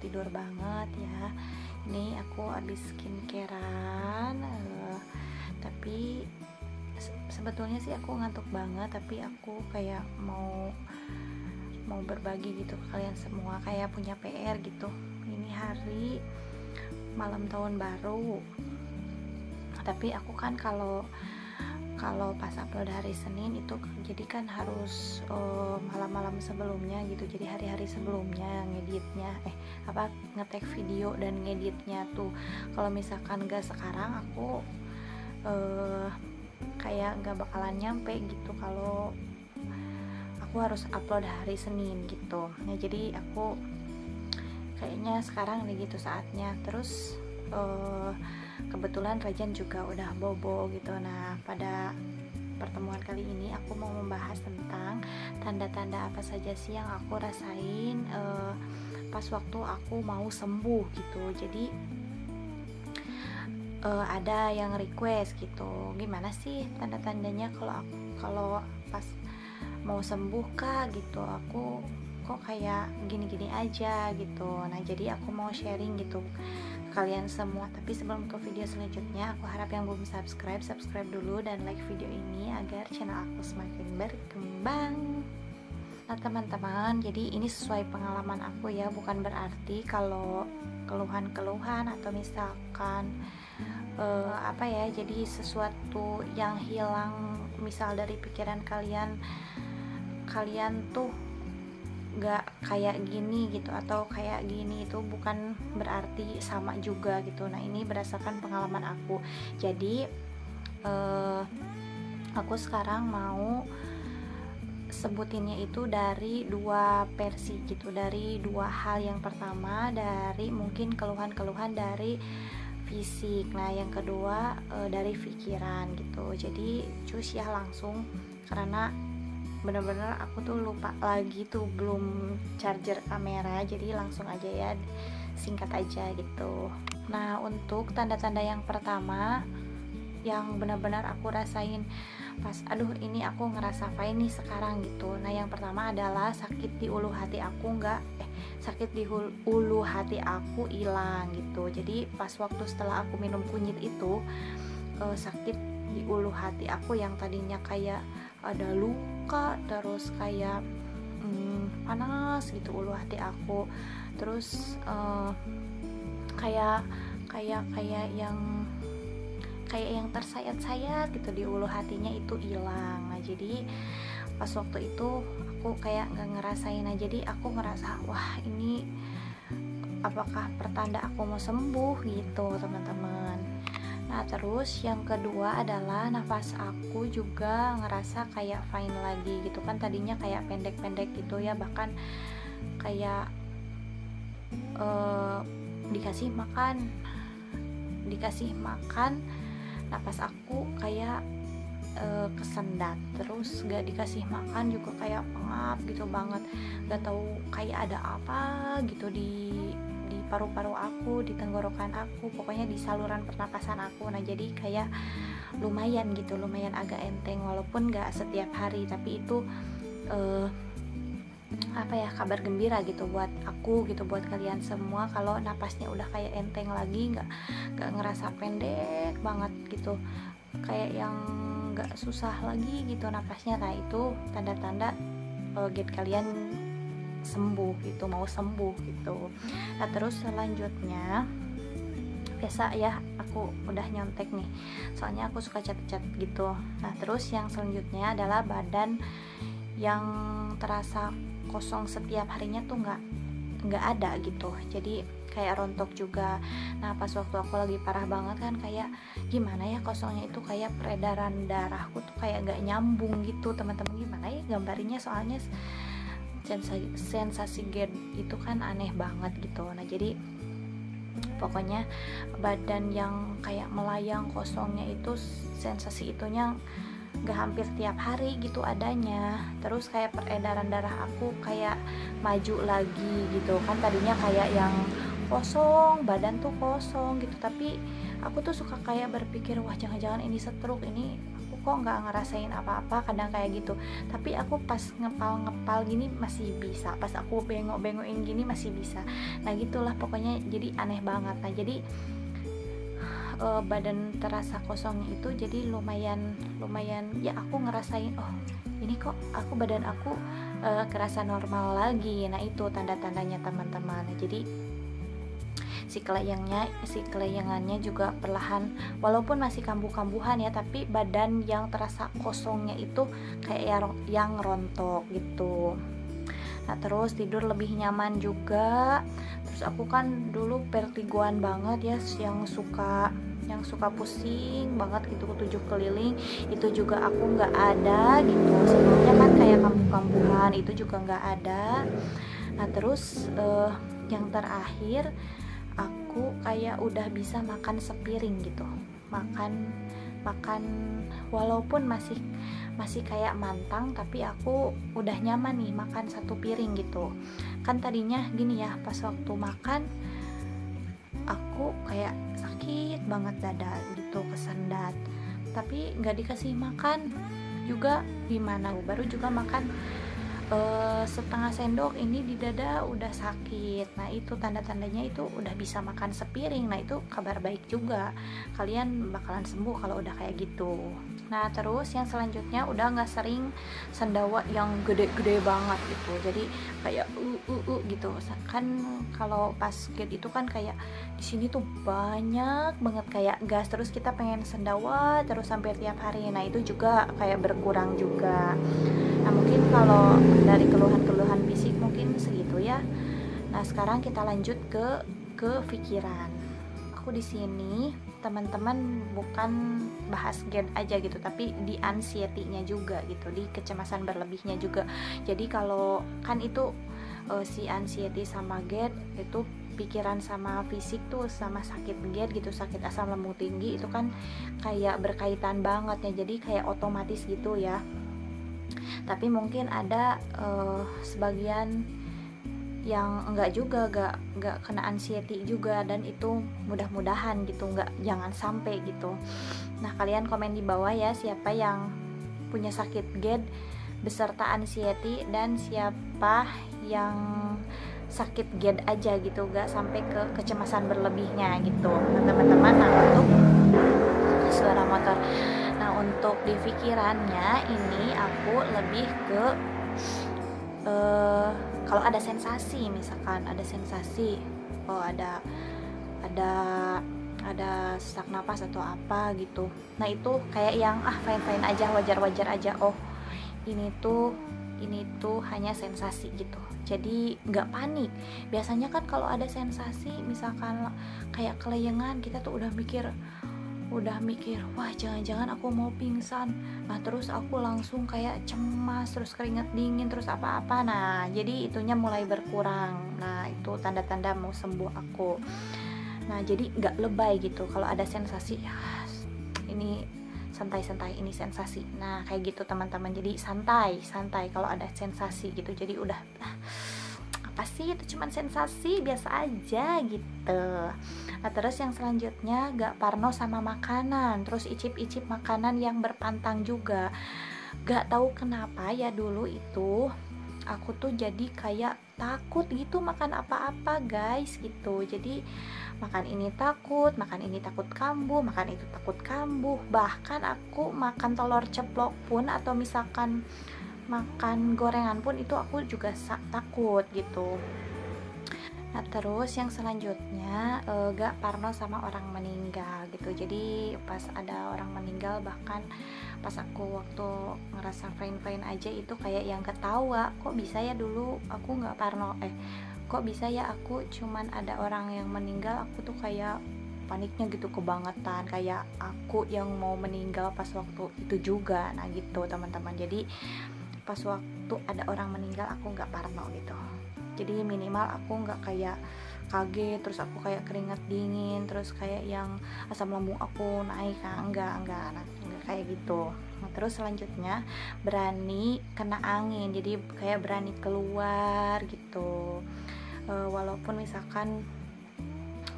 tidur banget ya. Ini aku abis skincarean, tapi sebetulnya sih aku ngantuk banget, tapi aku kayak mau berbagi gitu ke kalian semua, kayak punya PR gitu. Ini hari malam tahun baru, tapi aku kan kalau pas upload hari Senin itu jadi kan harus malam-malam sebelumnya gitu, jadi hari-hari sebelumnya ngeditnya ngetek video dan ngeditnya tuh. Kalau misalkan gak sekarang aku kayak gak bakalan nyampe gitu kalau aku harus upload hari Senin gitu. Nah jadi aku kayaknya sekarang nih gitu saatnya. Terus kebetulan Rajan juga udah bobo gitu. Nah pada pertemuan kali ini aku mau membahas tentang tanda-tanda apa saja sih yang aku rasain pas waktu aku mau sembuh gitu. Jadi ada yang request gitu, gimana sih tanda-tandanya kalau pas mau sembuh kak gitu, aku kok kayak gini-gini aja gitu. Nah jadi aku mau sharing gitu kalian semua. Tapi sebelum ke video selanjutnya, aku harap yang belum subscribe dulu dan like video ini agar channel aku semakin berkembang. Nah teman-teman, jadi ini sesuai pengalaman aku ya, bukan berarti kalau keluhan-keluhan atau misalkan jadi sesuatu yang hilang misal dari pikiran kalian tuh gak kayak gini gitu atau kayak gini, itu bukan berarti sama juga gitu. Nah ini berdasarkan pengalaman aku. Jadi aku sekarang mau sebutinnya itu dari dua versi gitu, dari dua hal. Yang pertama dari mungkin keluhan-keluhan dari fisik, nah yang kedua dari pikiran gitu. Jadi cus ya langsung, karena bener-bener aku tuh lupa lagi tuh belum charger kamera, jadi langsung aja ya, singkat aja gitu. Nah untuk tanda-tanda yang pertama yang benar-benar aku rasain pas ini aku ngerasa fine nih sekarang gitu. Nah yang pertama adalah sakit di ulu hati aku sakit di ulu hati aku hilang gitu. Jadi pas waktu setelah aku minum kunyit itu sakit di ulu hati aku yang tadinya kayak ada luka, terus kayak panas gitu ulu hati aku, terus kayak yang tersayat-sayat gitu di ulu hatinya itu hilang. Nah jadi pas waktu itu aku kayak nggak ngerasain. Nah jadi aku ngerasa wah ini apakah pertanda aku mau sembuh gitu teman-teman. Nah terus yang kedua adalah nafas aku juga ngerasa kayak fine lagi gitu kan, tadinya kayak pendek-pendek gitu ya, bahkan kayak dikasih makan nafas aku kayak kesendat, terus gak dikasih makan juga kayak pengap gitu banget, gak tahu kayak ada apa gitu di paru-paru aku, di tenggorokan aku, pokoknya di saluran pernapasan aku. Nah jadi kayak lumayan agak enteng, walaupun gak setiap hari, tapi itu kabar gembira gitu buat aku gitu, buat kalian semua, kalau napasnya udah kayak enteng lagi, gak ngerasa pendek banget gitu, kayak yang gak susah lagi gitu napasnya. Nah itu tanda-tanda kalian sembuh gitu, mau sembuh gitu. Nah terus selanjutnya biasa ya, aku udah nyontek nih soalnya aku suka catat-catat gitu. Nah terus yang selanjutnya adalah badan yang terasa kosong setiap harinya tuh nggak ada gitu, jadi kayak rontok juga. Nah pas waktu aku lagi parah banget kan, kayak gimana ya kosongnya itu, kayak peredaran darahku tuh kayak nggak nyambung gitu teman-teman. Gimana ya gambarinnya, soalnya sensasi GERD itu kan aneh banget gitu. Nah jadi pokoknya badan yang kayak melayang kosongnya itu, sensasi itunya gak hampir tiap hari gitu adanya. Terus kayak peredaran darah aku kayak maju lagi gitu kan, tadinya kayak yang kosong, badan tuh kosong gitu, tapi aku tuh suka kayak berpikir wah jangan-jangan ini stroke, ini aku kok nggak ngerasain apa-apa, kadang kayak gitu. Tapi aku pas ngepal gini masih bisa, pas aku bengok-bengokin gini masih bisa. Nah gitulah pokoknya, jadi aneh banget. Nah jadi badan terasa kosongnya itu jadi lumayan ya, aku ngerasain oh ini kok badan aku kerasa normal lagi. Nah itu tanda-tandanya teman-teman. Jadi si kelayangannya juga perlahan, walaupun masih kambuh-kambuhan ya, tapi badan yang terasa kosongnya itu kayak yang rontok gitu. Nah terus tidur lebih nyaman juga. Terus aku kan dulu vertigoan banget ya, yang suka pusing banget gitu, 7 keliling itu juga aku nggak ada gitu. Sebelumnya kan kayak kambuh-kambuhan itu juga nggak ada. Nah terus yang terakhir aku kayak udah bisa makan sepiring gitu, makan walaupun masih kayak mantang, tapi aku udah nyaman nih makan 1 piring gitu. Kan tadinya gini ya, pas waktu makan aku kayak sakit banget dada gitu, kesendat, tapi nggak dikasih makan juga gimana, baru juga makan setengah sendok ini di dada udah sakit. Nah itu tanda-tandanya itu udah bisa makan sepiring. Nah itu kabar baik juga, kalian bakalan sembuh kalau udah kayak gitu. Nah terus yang selanjutnya udah nggak sering sendawa yang gede-gede banget gitu, jadi kayak gitu kan. Kalau pas GERD itu kan kayak di sini tuh banyak banget kayak gas, terus kita pengen sendawa terus sampai tiap hari. Nah itu juga kayak berkurang juga. Nah mungkin kalau dari keluhan-keluhan fisik mungkin segitu ya. Nah sekarang kita lanjut ke pikiran. Aku di sini teman-teman bukan bahas GERD aja gitu, tapi di anxiety-nya juga gitu, di kecemasan berlebihnya juga. Jadi kalau kan itu si anxiety sama GERD itu pikiran sama fisik tuh, sama sakit GERD gitu, sakit asam lambung tinggi itu kan kayak berkaitan banget ya, jadi kayak otomatis gitu ya. Tapi mungkin ada sebagian yang enggak juga, enggak kena anxiety juga, dan itu mudah-mudahan gitu, jangan sampai gitu. Nah kalian komen di bawah ya, siapa yang punya sakit GERD beserta anxiety, dan siapa yang sakit GERD aja gitu, enggak sampai ke kecemasan berlebihnya gitu. Nah teman-teman, nah untuk suara motor, nah untuk di pikirannya ini aku lebih ke kalau ada sensasi, misalkan ada sensasi, oh ada sesak napas atau apa gitu. Nah itu kayak yang fine aja, wajar aja. Oh ini tuh hanya sensasi gitu. Jadi nggak panik. Biasanya kan kalau ada sensasi, misalkan kayak kelayangan, kita tuh udah mikir wah jangan-jangan aku mau pingsan. Nah terus aku langsung kayak cemas, terus keringat dingin, terus apa-apa. Nah jadi itunya mulai berkurang. Nah itu tanda-tanda mau sembuh aku. Nah jadi nggak lebay gitu kalau ada sensasi, ya ini santai-santai, ini sensasi. Nah kayak gitu teman-teman, jadi santai kalau ada sensasi gitu. Jadi udah apa sih, itu cuman sensasi biasa aja gitu. Nah terus yang selanjutnya gak parno sama makanan, terus icip-icip makanan yang berpantang juga. Gak tahu kenapa ya, dulu itu aku tuh jadi kayak takut gitu makan apa-apa guys gitu. Jadi makan ini takut kambuh, makan itu takut kambuh. Bahkan aku makan telur ceplok pun, atau misalkan makan gorengan pun, itu aku juga takut gitu. Nah terus yang selanjutnya gak parno sama orang meninggal gitu. Jadi pas ada orang meninggal, bahkan pas aku waktu ngerasa fine aja itu kayak yang ketawa, kok bisa ya dulu aku gak parno, kok bisa ya aku cuman ada orang yang meninggal, aku tuh kayak paniknya gitu kebangetan, kayak aku yang mau meninggal pas waktu itu juga. Nah gitu teman-teman, jadi pas waktu ada orang meninggal aku nggak parno gitu. Jadi minimal aku nggak kayak kaget, terus aku kayak keringat dingin, terus kayak yang asam lambung aku naik, enggak kayak gitu. Nah, terus selanjutnya berani kena angin, jadi kayak berani keluar gitu. Walaupun misalkan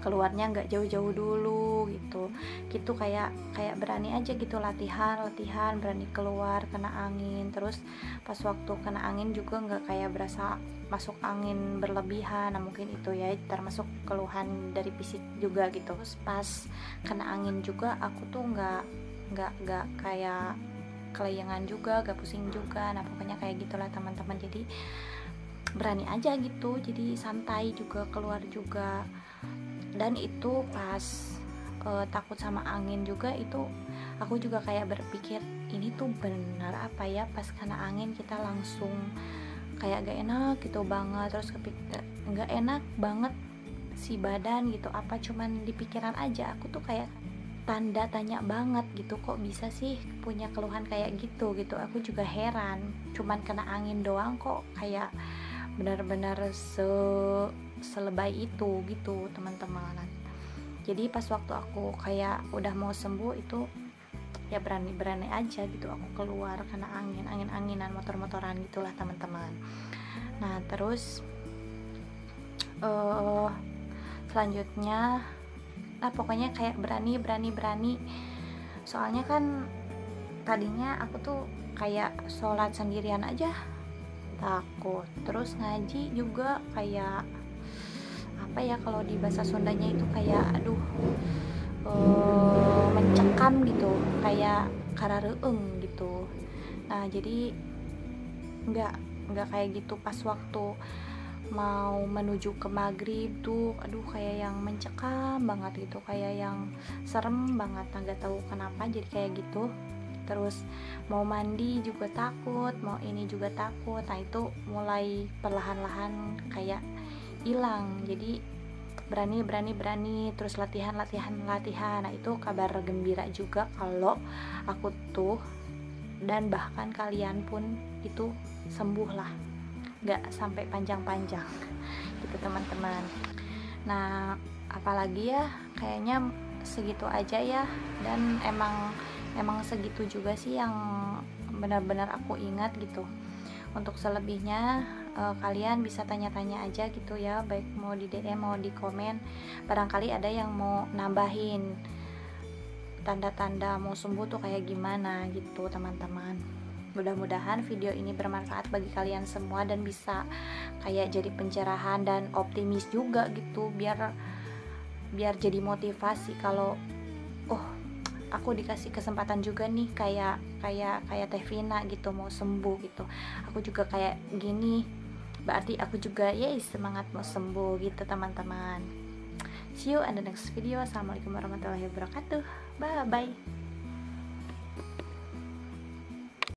keluarnya nggak jauh-jauh dulu gitu kayak berani aja gitu latihan berani keluar kena angin. Terus pas waktu kena angin juga nggak kayak berasa masuk angin berlebihan. Nah mungkin itu ya termasuk keluhan dari fisik juga gitu. Terus pas kena angin juga aku tuh nggak kayak kelayangan juga, gak pusing juga. Nah pokoknya kayak gitulah teman-teman. Jadi berani aja gitu, jadi santai juga, keluar juga. Dan itu pas takut sama angin juga, itu aku juga kayak berpikir ini tuh benar apa ya, pas kena angin kita langsung kayak gak enak gitu banget. Terus gak enak banget si badan gitu, apa cuman di pikiran aja. Aku tuh kayak tanda tanya banget gitu, kok bisa sih punya keluhan kayak gitu. Aku juga heran, cuman kena angin doang kok kayak benar-benar selebay itu gitu teman-teman. Jadi pas waktu aku kayak udah mau sembuh itu ya berani aja gitu aku keluar kena angin-anginan, motor-motoran gitulah teman-teman. Nah terus selanjutnya pokoknya kayak berani. Soalnya kan tadinya aku tuh kayak sholat sendirian aja takut, terus ngaji juga kayak apa ya, kalau di bahasa Sundanya itu kayak mencekam gitu, kayak karareung gitu. Nah jadi nggak kayak gitu pas waktu mau menuju ke maghrib tuh kayak yang mencekam banget gitu, kayak yang serem banget. Nggak tahu kenapa jadi kayak gitu. Terus mau mandi juga takut, mau ini juga takut. Nah itu mulai perlahan-lahan kayak hilang. Jadi berani. Terus latihan. Nah itu kabar gembira juga kalau aku tuh dan bahkan kalian pun itu sembuh lah, nggak sampai panjang-panjang gitu teman-teman. Nah apalagi ya, kayaknya segitu aja ya. Dan emang segitu juga sih yang benar-benar aku ingat gitu. Untuk selebihnya kalian bisa tanya-tanya aja gitu ya, baik mau di DM mau di komen. Barangkali ada yang mau nambahin tanda-tanda mau sembuh tuh kayak gimana gitu teman-teman. Mudah-mudahan video ini bermanfaat bagi kalian semua dan bisa kayak jadi pencerahan dan optimis juga gitu, biar jadi motivasi kalau aku dikasih kesempatan juga nih kayak Teh Vina gitu mau sembuh gitu. Aku juga kayak gini, berarti aku juga semangat mau sembuh gitu teman-teman. See you in the next video. Assalamualaikum warahmatullahi wabarakatuh. Bye bye.